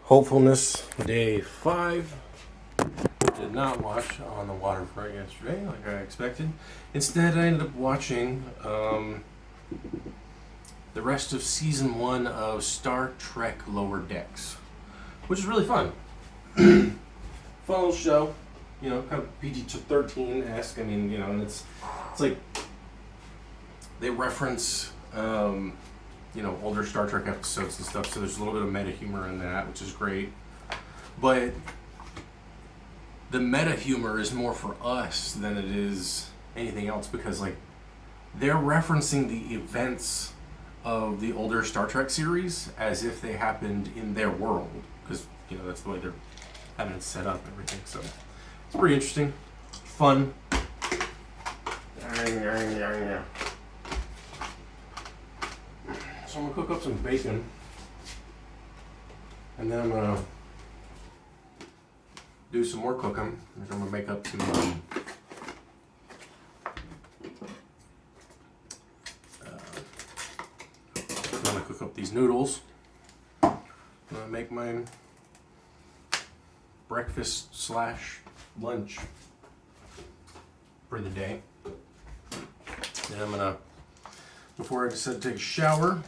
Hopefulness, day 5. Did not watch On the Waterfront yesterday like I expected. Instead, I ended up watching the rest of season 1 of Star Trek Lower Decks, which is really fun. Fun little show, you know, kind of PG-13-esque. I mean, you know, and it's like they reference you know, older Star Trek episodes and stuff, so there's a little bit of meta humor in that, which is great. But the meta humor is more for us than it is anything else, because like they're referencing the events of the older Star Trek series as if they happened in their world, because you know that's the way they're having it set up and everything. So it's pretty interesting, fun. So I'm gonna cook up some bacon, and then I'm gonna do some more cooking. I'm gonna make up some I'm gonna cook up these noodles. I'm gonna make my breakfast slash lunch for the day. Then I'm gonna, before I decide to take a shower,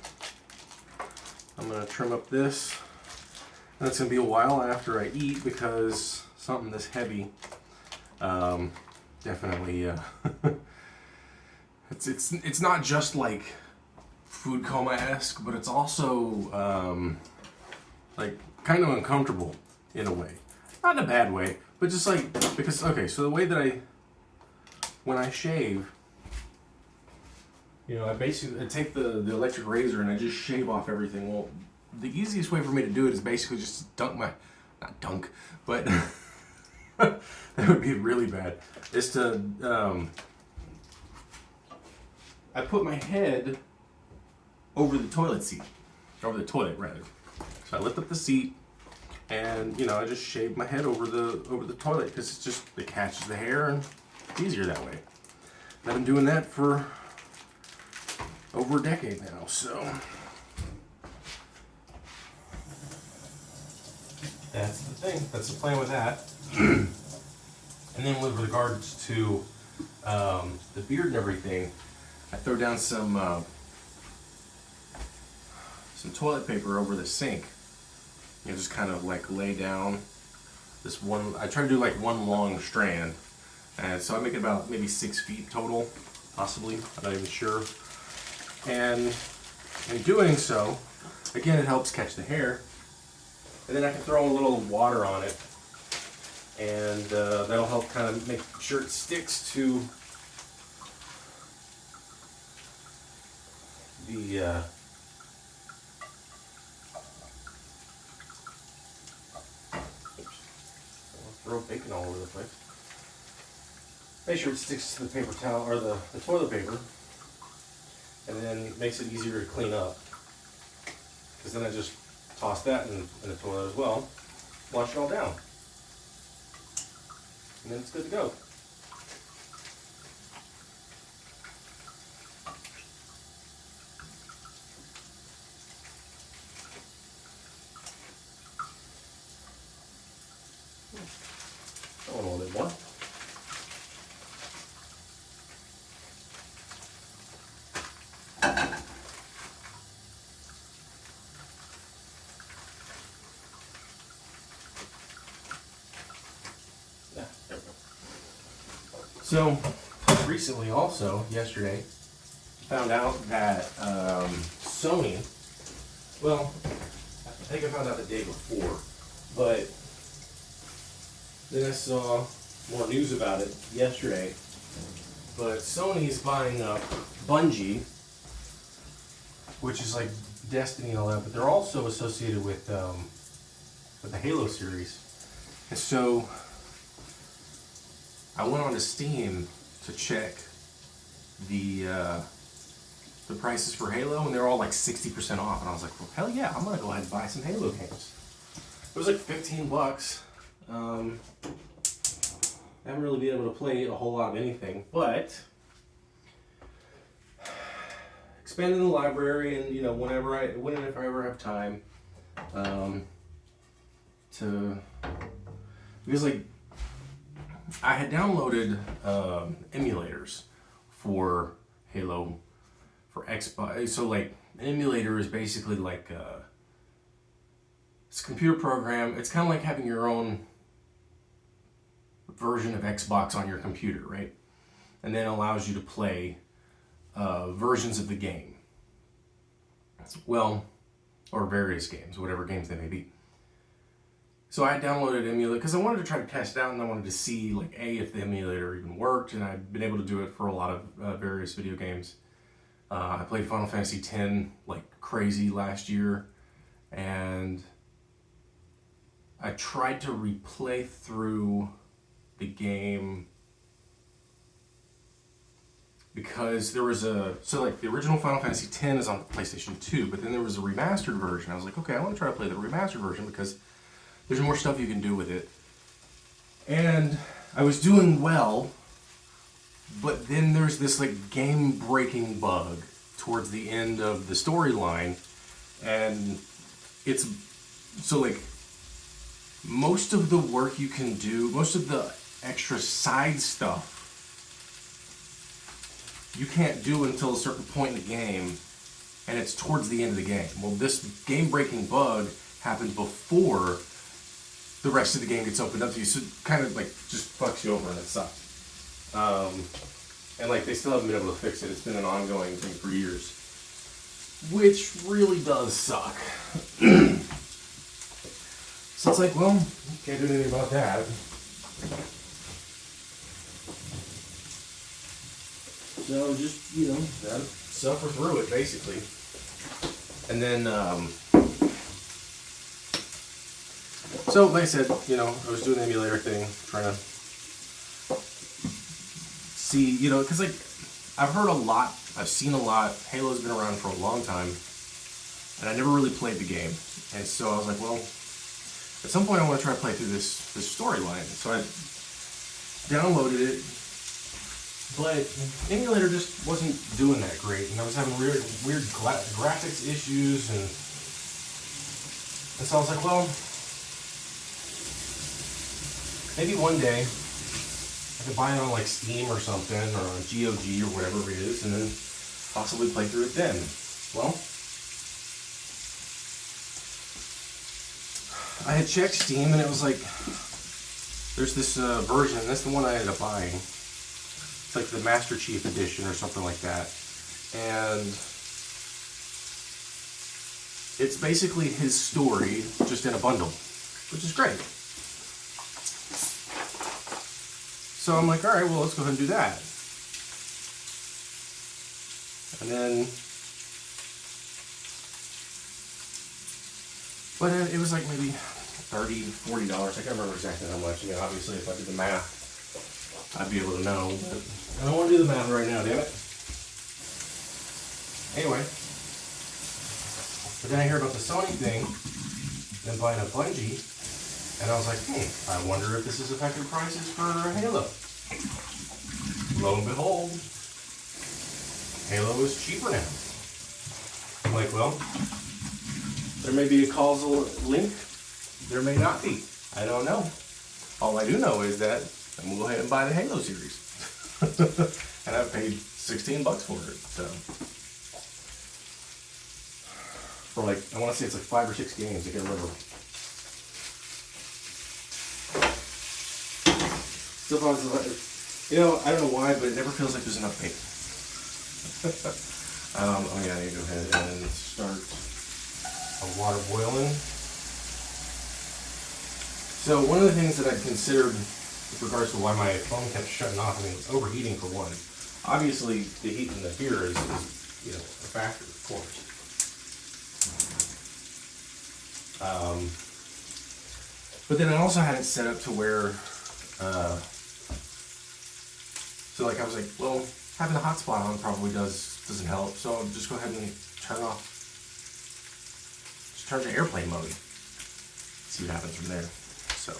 I'm gonna trim up this. And it's gonna be a while after I eat, because something this heavy definitely it's not just like food coma-esque, but it's also like kind of uncomfortable in a way. Not in a bad way, but just like, because okay, so the way that when I shave, you know, I take the electric razor and I just shave off everything. Well, the easiest way for me to do it is basically just not dunk, but that would be really bad. Is to, I put my head over the toilet seat, over the toilet rather. So I lift up the seat, and you know, I just shave my head over the toilet, because it catches the hair and it's easier that way. I've been doing that for over a decade now, so that's the thing. That's the plan with that. And then with regards to the beard and everything, I throw down some toilet paper over the sink. You know, just kind of like lay down this one. I try to do like one long strand, and so I make it about maybe 6 feet total, possibly. I'm not even sure. And in doing so, again, it helps catch the hair. And then I can throw a little water on it, and that'll help kind of make sure it sticks to the throw bacon all over the place. Make sure it sticks to the paper towel, or the toilet paper, and then it makes it easier to clean up. Because then I just toss that in the toilet as well, wash it all down, and then it's good to go. I want a little bit more. So, recently also, yesterday, found out that Sony, well, I think I found out the day before, but then I saw more news about it yesterday. But Sony's buying up Bungie, which is like Destiny and all that, but they're also associated with the Halo series. And so I went on to Steam to check the prices for Halo, and they're all like 60% off. And I was like, well, hell yeah, I'm gonna go ahead and buy some Halo games. It was like $15. I haven't really been able to play a whole lot of anything, but expanding the library, and you know, whenever if I ever have time, to, because like I had downloaded emulators for Halo for Xbox. So like an emulator is basically like it's a computer program. It's kind of like having your own version of Xbox on your computer, right? And then it allows you to play versions of the game. Well, or various games, whatever games they may be. So I downloaded emulator because I wanted to try to test it out, and I wanted to see like if the emulator even worked, and I've been able to do it for a lot of various video games. I played Final Fantasy X like crazy last year, and I tried to replay through the game because there was so like the original Final Fantasy X is on PlayStation 2, but then there was a remastered version. I was like, okay, I want to try to play the remastered version because there's more stuff you can do with it. And I was doing well, but then there's this like game-breaking bug towards the end of the storyline, and it's so like most of the work you can do, most of the extra side stuff you can't do until a certain point in the game, and it's towards the end of the game. Well, this game-breaking bug happened before the rest of the game gets opened up to you, so it kind of like just fucks you over, and it sucks. And like they still haven't been able to fix it. It's been an ongoing thing for years, which really does suck. So it's like, well, can't do anything about that. So just, you know, gotta suffer through it, basically. And then, so like I said, you know, I was doing the emulator thing, trying to see, you know, because like, I've heard a lot, I've seen a lot, Halo's been around for a long time, and I never really played the game. And so I was like, well, at some point I want to try to play through this storyline. So I downloaded it, but the emulator just wasn't doing that great, and I was having weird graphics issues, and so I was like, well, maybe one day I could buy it on like Steam or something, or on GOG or whatever it is, and then possibly play through it then. Well, I had checked Steam, and it was like, there's this version, and that's the one I ended up buying. It's like the Master Chief Edition or something like that. And it's basically his story, just in a bundle, which is great. So I'm like, all right, well, let's go ahead and do that. And then, but it was like maybe $30, $40. I can't remember exactly how much. I mean, obviously, if I did the math, I'd be able to know, but I don't want to do the math right now, damn it. Anyway, but then I hear about the Sony thing, then buying a Bungie, and I was like, I wonder if this has affected prices for Halo. Lo and behold, Halo is cheaper now. I'm like, well, there may be a causal link, there may not be. I don't know. All I do know is that I'm gonna go ahead and buy the Halo series. And I've paid $16 for it, so. For like, I want to say it's like 5 or 6 games, I can't remember. Still feels like, you know, I don't know why, but it never feels like there's enough paint. Oh yeah, I need to go ahead and start a water boiling. So one of the things that I'd considered with regards to why my phone kept shutting off, I mean, it was overheating for one. Obviously, the heat in the beer is you know, a factor, of course. But then I also had it set up to where, so like I was like, well, having the hotspot on probably doesn't help, so I'll just go ahead and turn it off. Just turn to airplane mode. See what happens from there. So,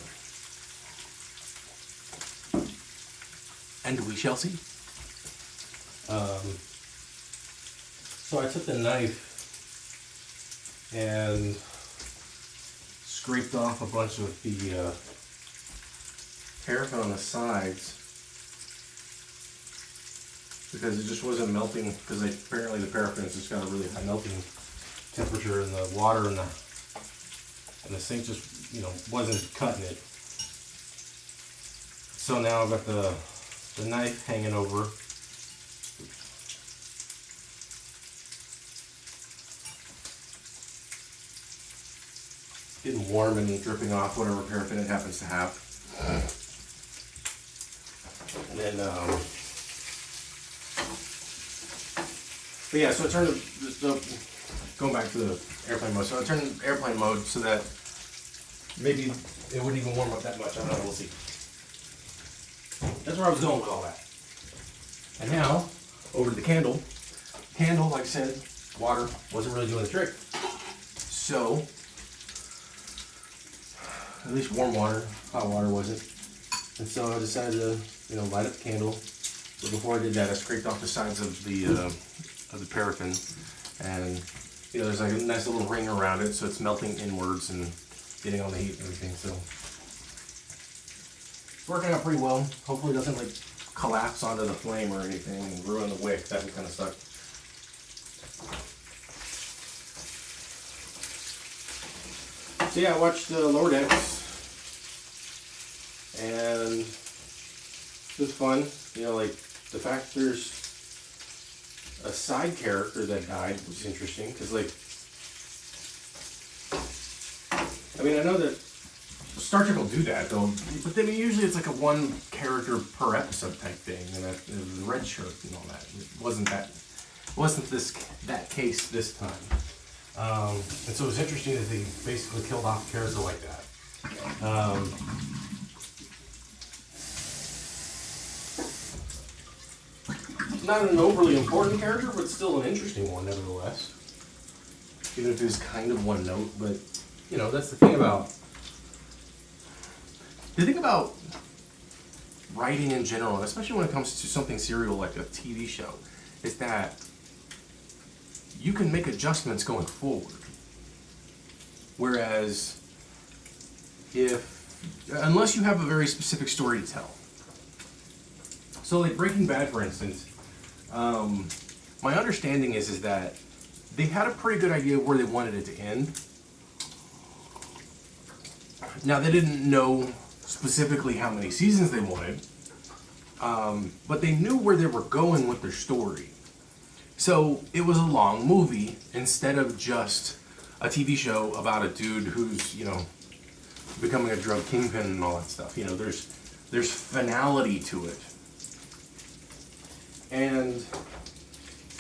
and we shall see. So I took the knife and scraped off a bunch of the paraffin on the sides because it just wasn't melting, because apparently the paraffin has just got a really high melting temperature, and the water in the sink just, wasn't cutting it. So now I've got the knife hanging over. Getting warm and dripping off whatever paraffin it happens to have. And then, but yeah, so I turned going back to the airplane mode. So I turned airplane mode so that maybe it wouldn't even warm up that much. I don't know, we'll see. That's where I was going with all that. And now, over to the candle. Candle, like I said, water wasn't really doing the trick. So, at least warm water, hot water wasn't. And so I decided to, light up the candle. But before I did that, I scraped off the sides of the paraffin, and there's like a nice little ring around it, so it's melting inwards and getting all the heat and everything. So it's working out pretty well. Hopefully, it doesn't collapse onto the flame or anything and ruin the wick. That would kind of suck. So yeah, I watched Lower Decks, and it was fun. The fact there's a side character that died was interesting, because I know that Star Trek will do that though, but then usually it's like a one character per episode type thing, and the red shirt and all that. It wasn't that case this time. And so it was interesting that they basically killed off a character like that. Not an overly important character, but still an interesting one nevertheless. Even if it was kind of one note, but that's the thing about writing in general, especially when it comes to something serial like a TV show, is that you can make adjustments going forward. Whereas unless you have a very specific story to tell. So like Breaking Bad, for instance, my understanding is that they had a pretty good idea of where they wanted it to end. Now, they didn't know specifically how many seasons they wanted, but they knew where they were going with their story. So it was a long movie instead of just a TV show about a dude who's, becoming a drug kingpin and all that stuff. There's finality to it. And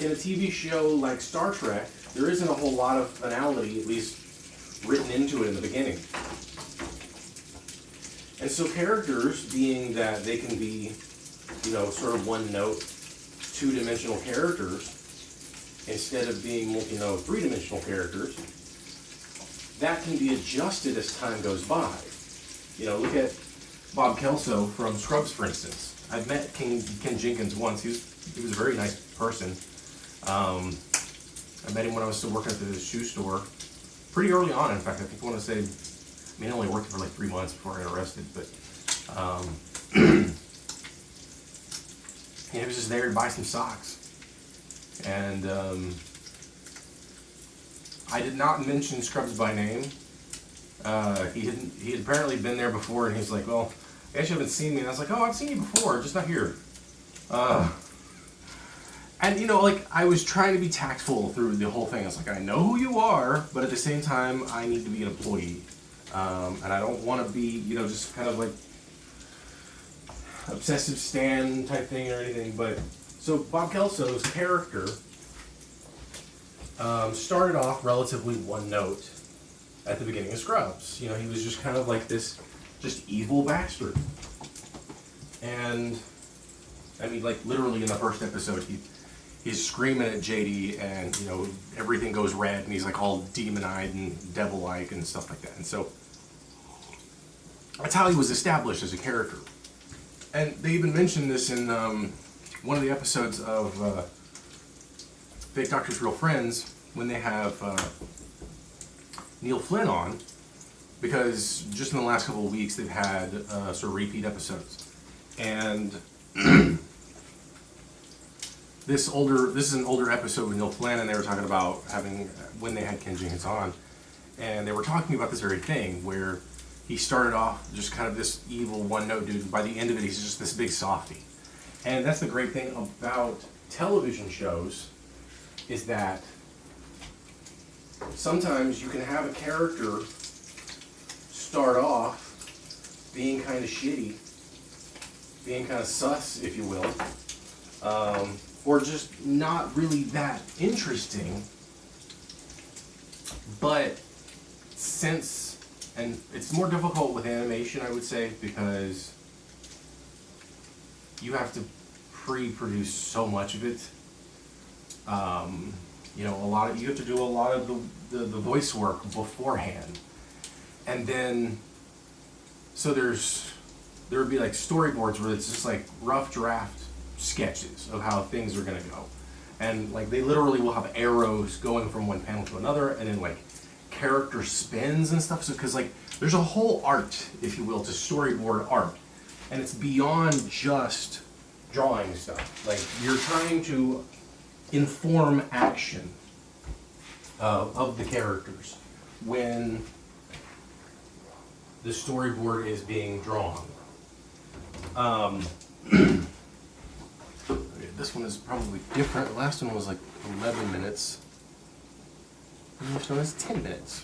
in a TV show like Star Trek, there isn't a whole lot of finality, at least written into it in the beginning. And so characters, being that they can be, sort of one-note, two-dimensional characters, instead of being, three-dimensional characters, that can be adjusted as time goes by. Look at Bob Kelso from Scrubs, for instance. I've met Ken Jenkins once. He was a very nice person. I met him when I was still working at the shoe store, pretty early on. In fact, I want to say, I only worked for like 3 months before I got arrested, but he was just there to buy some socks. And I did not mention Scrubs by name. He had apparently been there before, and he was like, "Well, I guess you haven't seen me." And I was like, "Oh, I've seen you before, just not here." And I was trying to be tactful through the whole thing. I was like, "I know who you are, but at the same time, I need to be an employee, and I don't want to be, just kind of like obsessive stan type thing or anything." But so Bob Kelso's character started off relatively one note at the beginning of Scrubs. He was just kind of like this just evil bastard. And literally in the first episode, he's screaming at JD, and everything goes red, and he's like all demon-eyed and devil-like and stuff like that. And so that's how he was established as a character. And they even mentioned this in one of the episodes of Fake Doctors, Real Friends, when they have Neil Flynn on. because just in the last couple of weeks they've had sort of repeat episodes, and this is an older episode with Neil Flynn, and they were talking about having when they had Ken Jenkins on, and they were talking about this very thing where he started off just kind of this evil one-note dude, and by the end of it he's just this big softie. And that's the great thing about television shows, is that sometimes you can have a character start off being kind of shitty, being kind of sus, if you will, or just not really that interesting. But and it's more difficult with animation, I would say, because you have to pre-produce so much of it. You know, you have to do a lot of the voice work beforehand, and then so there would be like storyboards where it's just like rough draft sketches of how things are gonna go, and like they literally will have arrows going from one panel to another, and then like character spins and stuff. So because like there's a whole art, if you will, to storyboard art, and it's beyond just drawing stuff. Like you're trying to inform action of the characters when the storyboard is being drawn. Okay, this one is probably different. The last one was like 11 minutes. And this one is 10 minutes.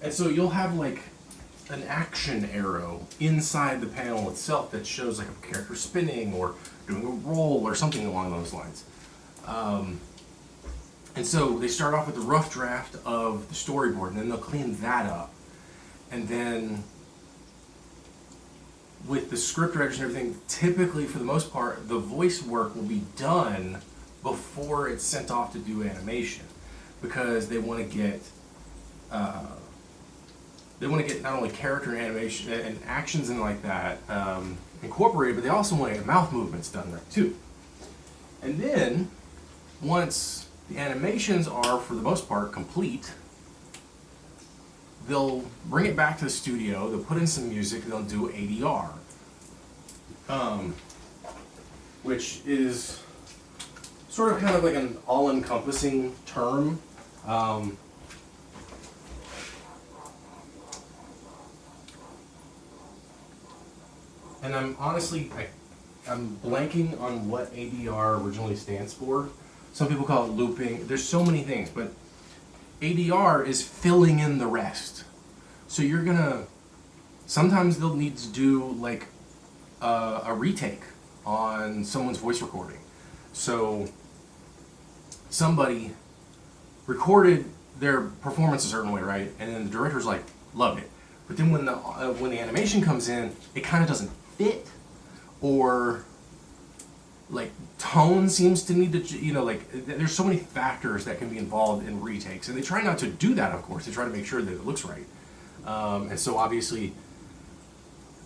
And so you'll have like an action arrow inside the panel itself that shows like a character spinning or doing a roll or something along those lines. And so they start off with the rough draft of the storyboard, and then they'll clean that up. And then with the script writers and everything, typically for the most part, the voice work will be done before it's sent off to do animation, because they want to get not only character and animation and actions and like that incorporated, but they also want to get mouth movements done right too. And then once the animations are, for the most part, complete, they'll bring it back to the studio, they'll put in some music, and they'll do ADR, which is sort of kind of like an all-encompassing term. And I'm honestly, I'm blanking on what ADR originally stands for. Some people call it looping. There's so many things, but ADR is filling in the rest. So you're gonna, sometimes they'll need to do like a retake on someone's voice recording. So somebody recorded their performance a certain way, right? And then the director's like, loved it. But then when the animation comes in, it kind of doesn't fit, or like tone seems to need to, you know, like there's so many factors that can be involved in retakes, and they try not to do that, of course. They try to make sure that it looks right. And so obviously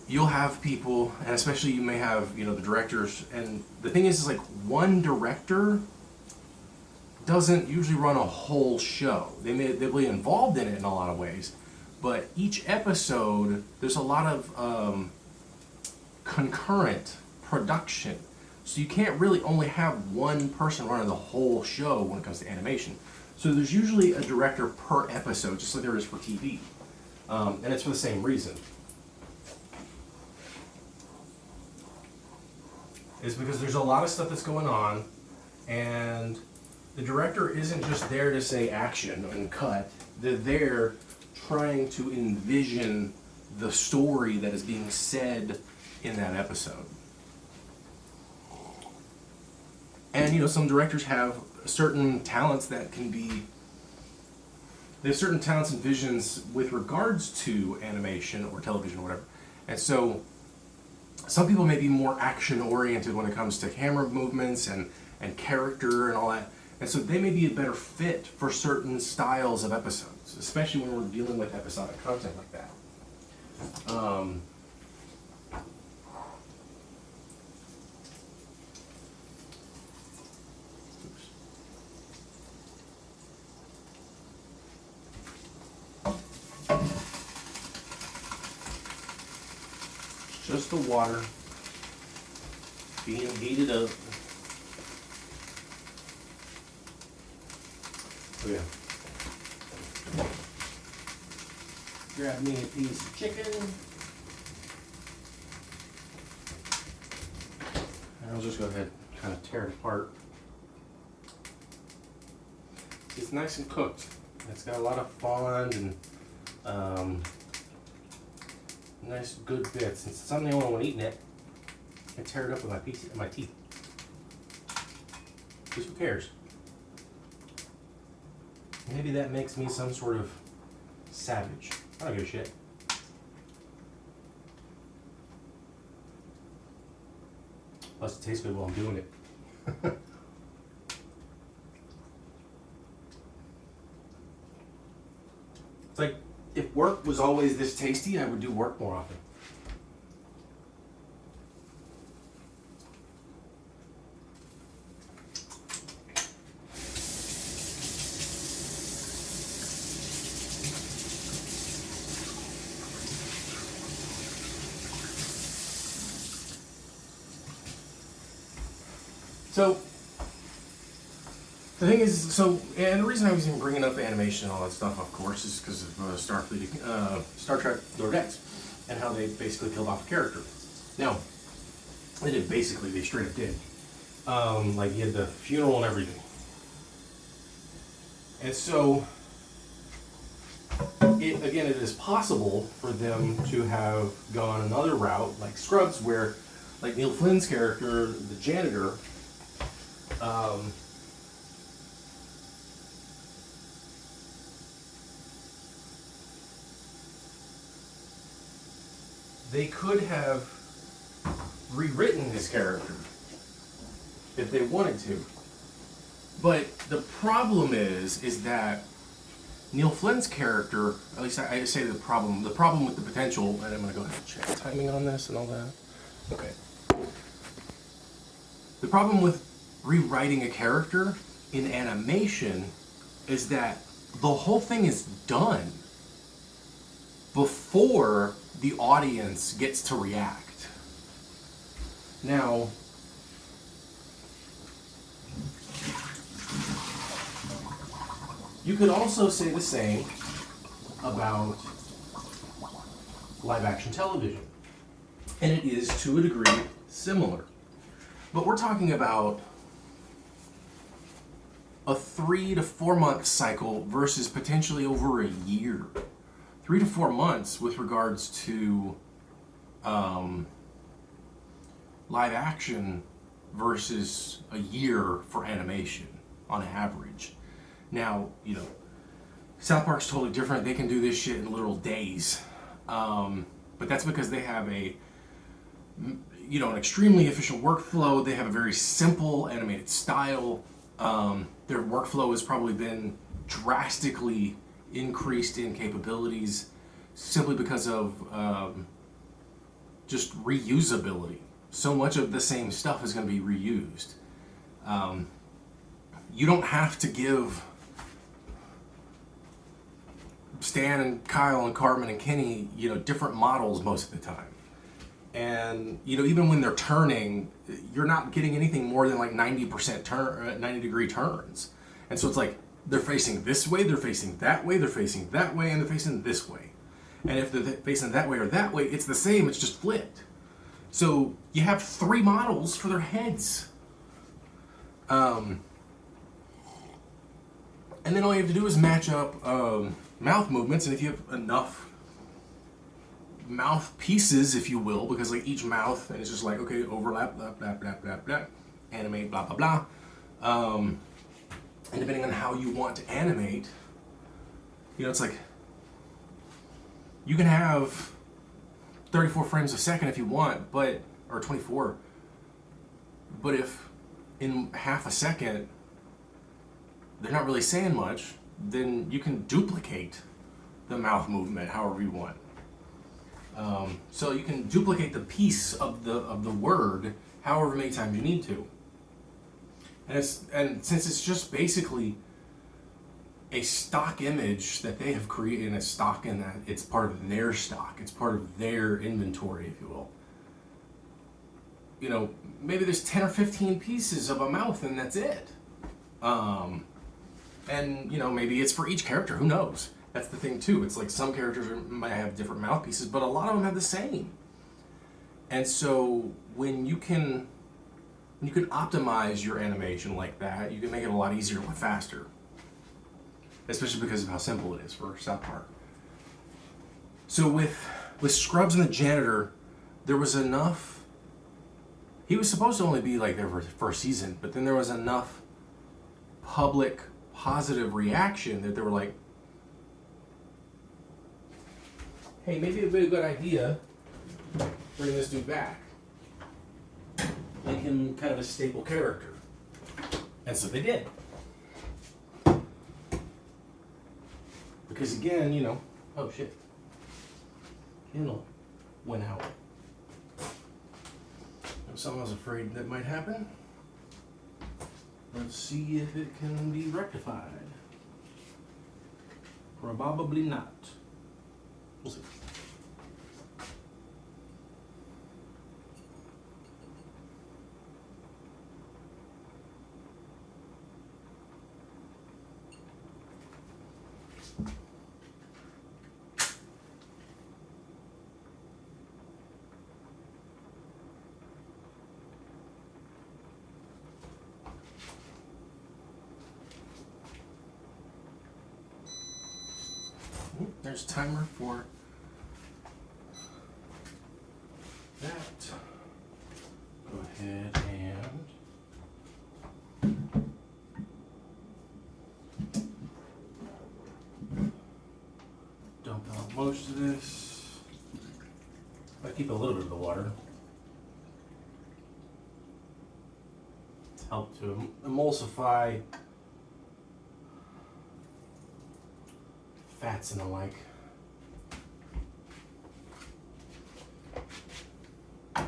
you'll have people, and especially you may have, you know, the directors, and the thing is like one director doesn't usually run a whole show. They'll be involved in it in a lot of ways, but each episode there's a lot of concurrent production. So you can't really only have one person running the whole show when it comes to animation. So there's usually a director per episode, just like there is for TV. And it's for the same reason. It's because there's a lot of stuff that's going on, and the director isn't just there to say action and cut. They're there trying to envision the story that is being said in that episode. And you know, some directors have certain talents that can be, they have certain talents and visions with regards to animation or television or whatever. And so some people may be more action oriented when it comes to camera movements and character and all that. And so they may be a better fit for certain styles of episodes, especially when we're dealing with episodic content like that. just the water being heated up. Oh yeah. Grab me a piece of chicken. And I'll just go ahead and kind of tear it apart. It's nice and cooked. It's got a lot of fond and nice good bits. And since I'm the only one eating it, I can tear it up with my teeth. Because who cares? Maybe that makes me some sort of savage. I don't give a shit. Plus it tastes good while I'm doing it. It's like, if work was always this tasty, I would do work more often. So, the thing is, and the reason I was even bringing up animation and all that stuff, of course, is because of Star Trek Lower Decks, and how they basically killed off a character. Now, they did basically, they straight up did. Like, you had the funeral and everything. And so, it is possible for them to have gone another route, like Scrubs, where, like Neil Flynn's character, the janitor, they could have rewritten his character if they wanted to. But the problem is that Neil Flynn's character, at least I say the problem with the potential, and I'm going to go ahead and check timing on this and all that. Okay. The problem with rewriting a character in animation is that the whole thing is done before the audience gets to react. Now, you could also say the same about live action television. And it is, to a degree, similar. But we're talking about a 3 to 4 month cycle versus potentially over a year. 3 to 4 months with regards to live action versus a year for animation on average. Now, you know, South Park's totally different. They can do this shit in literal days. But that's because they have an extremely efficient workflow. They have a very simple animated style. Their workflow has probably been drastically increased in capabilities simply because of just reusability. So much of the same stuff is going to be reused. You don't have to give Stan and Kyle and Cartman and Kenny, different models most of the time. And, even when they're turning, you're not getting anything more than like 90 degree turns. And so it's like, they're facing this way, they're facing that way, they're facing that way, and they're facing this way. And if they're facing that way or that way, it's the same, it's just flipped. So you have 3 models for their heads. And then all you have to do is match up mouth movements, and if you have enough mouth pieces, if you will, because like each mouth, and it's just like, okay, overlap, blah, blah, blah, blah, blah, animate, blah, blah, blah. And depending on how you want to animate, it's like, you can have 34 frames a second if you want, or 24, but if in half a second they're not really saying much, then you can duplicate the mouth movement however you want. So you can duplicate the piece of the word however many times you need to. And since it's just basically a stock image that they have created, in a stock, in that it's part of their stock, it's part of their inventory, if you will. maybe there's 10 or 15 pieces of a mouth and that's it. And maybe it's for each character. Who knows? That's the thing too. It's like some characters might have different mouthpieces, but a lot of them have the same. And so when you can optimize your animation like that, you can make it a lot easier and faster. Especially because of how simple it is for South Park. So with Scrubs and the janitor, there was enough. He was supposed to only be like there for the first season, but then there was enough public positive reaction that they were like, hey, maybe it'd be a good idea to bring this dude back. Make him kind of a staple character. And so they did. Because again, oh shit. Candle went out. Something I was afraid that might happen. Let's see if it can be rectified. Probably not. We'll see. There's a timer for that. Go ahead and dump out most of this. I keep a little bit of the water to help to emulsify fats and the like. I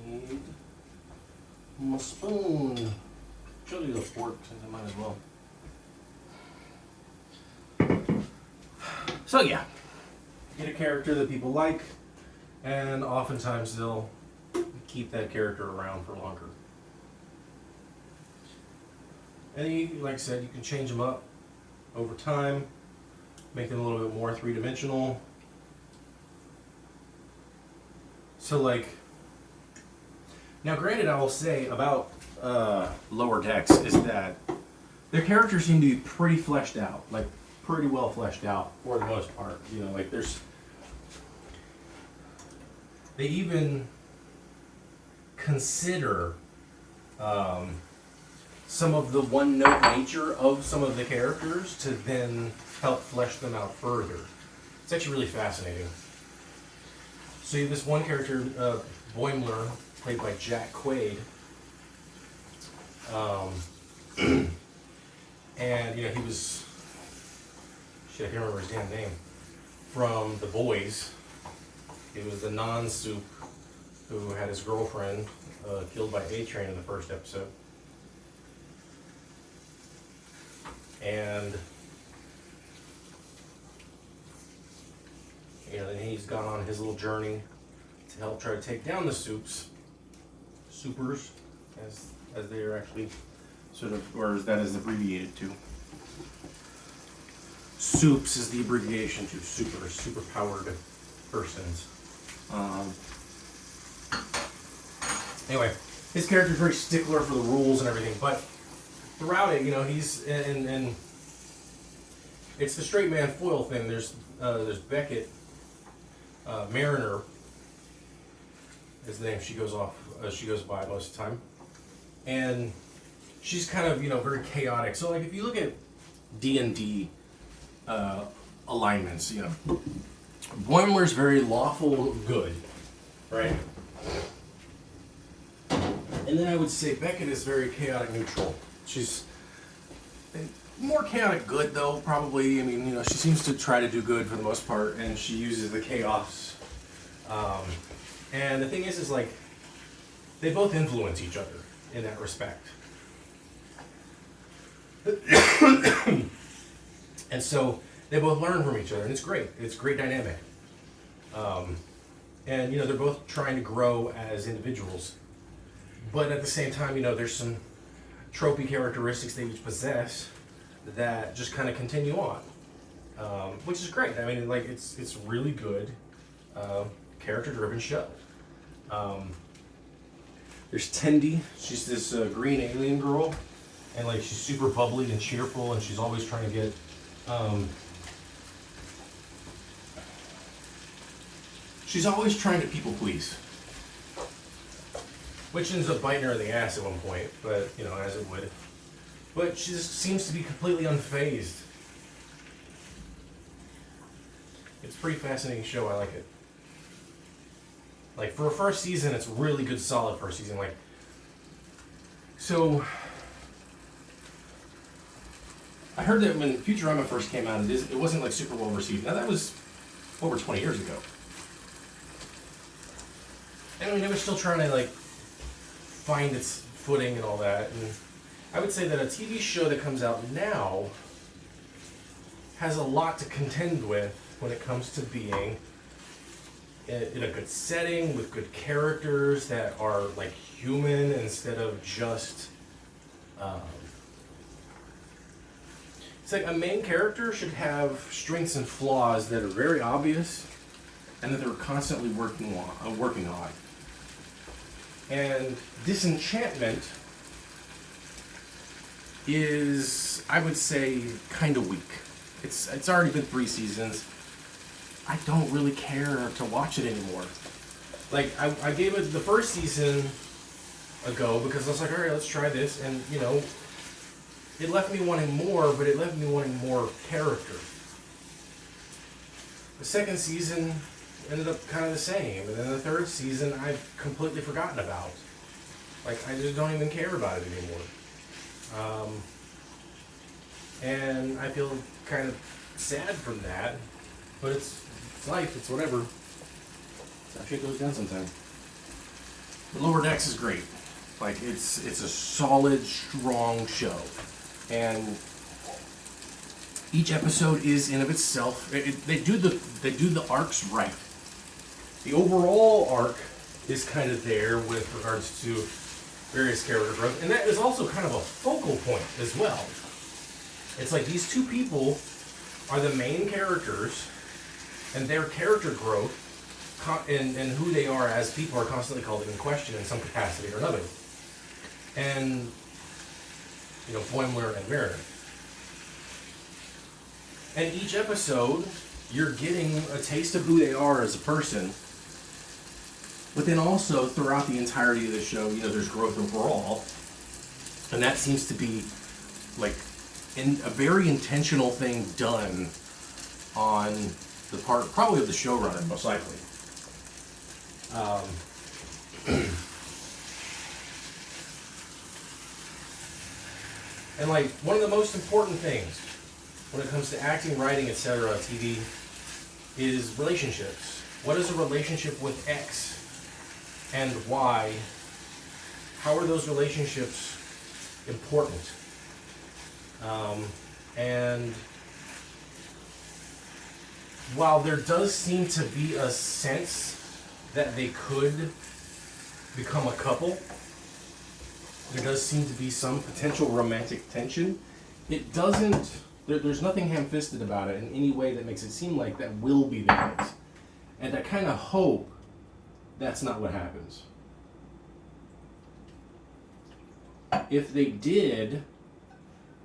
need my spoon. Should use a fork since I might as well. So yeah, get a character that people like, and oftentimes they'll keep that character around for longer. And you, like I said, you can change them up over time, make them a little bit more three-dimensional. So like, now granted I will say about Lower Decks is that their characters seem to be pretty fleshed out, like pretty well fleshed out for the most part. Like they even consider some of the one-note nature of some of the characters to then help flesh them out further. It's actually really fascinating. So you have this one character, Boimler, played by Jack Quaid. And he was, shit, I can't remember his damn name, from The Boys. He was the non-soup who had his girlfriend killed by A-Train in the first episode. And then he's gone on his little journey to help try to take down the supers, as they are actually sort of, or as that is abbreviated to. Soups is the abbreviation to super powered persons. Anyway, his character is very stickler for the rules and everything, but throughout it, he's and it's the straight man foil thing. There's Beckett, Mariner is the name she goes by most of the time, and she's kind of very chaotic. So like if you look at D&D alignments, Boimler's very lawful good, right? And then I would say Beckett is very chaotic neutral. She's more chaotic good, though, probably. She seems to try to do good for the most part, and she uses the chaos. And the thing is like, they both influence each other in that respect. And so, they both learn from each other, and it's great. It's a great dynamic. And they're both trying to grow as individuals, but at the same time, there's some tropey characteristics they each possess that just kind of continue on, which is great. I mean, like it's really good, character-driven show. There's Tendi. She's this green alien girl, and like she's super bubbly and cheerful, and she's always trying to get. She's always trying to people please, which ends up biting her in the ass at one point, but as it would. But she just seems to be completely unfazed. It's a pretty fascinating show. I like it. Like for a first season, it's really good, solid first season. Like, so I heard that when Futurama first came out, it wasn't like super well received. Now that was over 20 years ago. I mean, it was still trying to like find its footing and all that. And I would say that a TV show that comes out now has a lot to contend with when it comes to being in a good setting with good characters that are like human instead of just. It's like a main character should have strengths and flaws that are very obvious, and that they're constantly working on. And Disenchantment is, I would say, kind of weak. It's already been 3 seasons. I don't really care to watch it anymore. Like, I gave it the first season a go because I was like, all right, let's try this. And, it left me wanting more, but it left me wanting more character. The second season ended up kind of the same. And then the third season, I've completely forgotten about. Like, I just don't even care about it anymore. And I feel kind of sad from that. But it's life, it's whatever. That shit goes down sometimes. The Lower Decks is great. Like, it's a solid, strong show. And each episode is in of itself. They do the arcs right. The overall arc is kind of there with regards to various character growth, and that is also kind of a focal point as well. It's like these two people are the main characters, and their character growth and who they are as people are constantly called in question in some capacity or another. And Boimler and Mariner. And each episode, you're getting a taste of who they are as a person. But then also, throughout the entirety of the show, there's growth overall. And that seems to be, like, a very intentional thing done on the part, probably of the showrunner, most likely. And like one of the most important things when it comes to acting, writing, etc., TV, is relationships. What is a relationship with X and why? How are those relationships important? And while there does seem to be a sense that they could become a couple, there does seem to be some potential romantic tension. It doesn't, there's nothing ham-fisted about it in any way that makes it seem like that will be the case. And I kind of hope that's not what happens. If they did,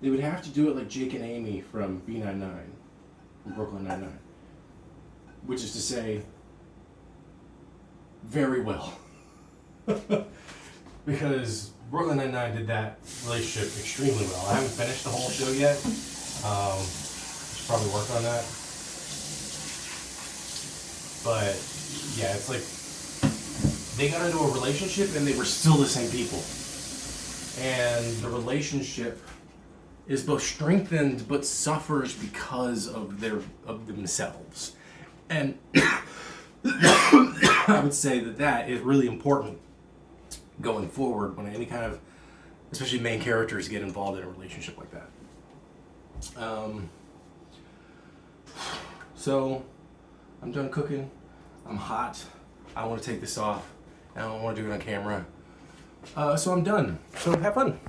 they would have to do it like Jake and Amy from B99, from Brooklyn Nine-Nine. Which is to say, very well. Because Brooklyn Nine-Nine did that relationship extremely well. I haven't finished the whole show yet. Should probably work on that. But yeah, it's like they got into a relationship and they were still the same people. And the relationship is both strengthened but suffers because of themselves. And I would say that is really important going forward when any kind of, especially main characters, get involved in a relationship like that. So I'm done cooking. I'm hot. I want to take this off. I don't want to do it on camera. So I'm done. So have fun.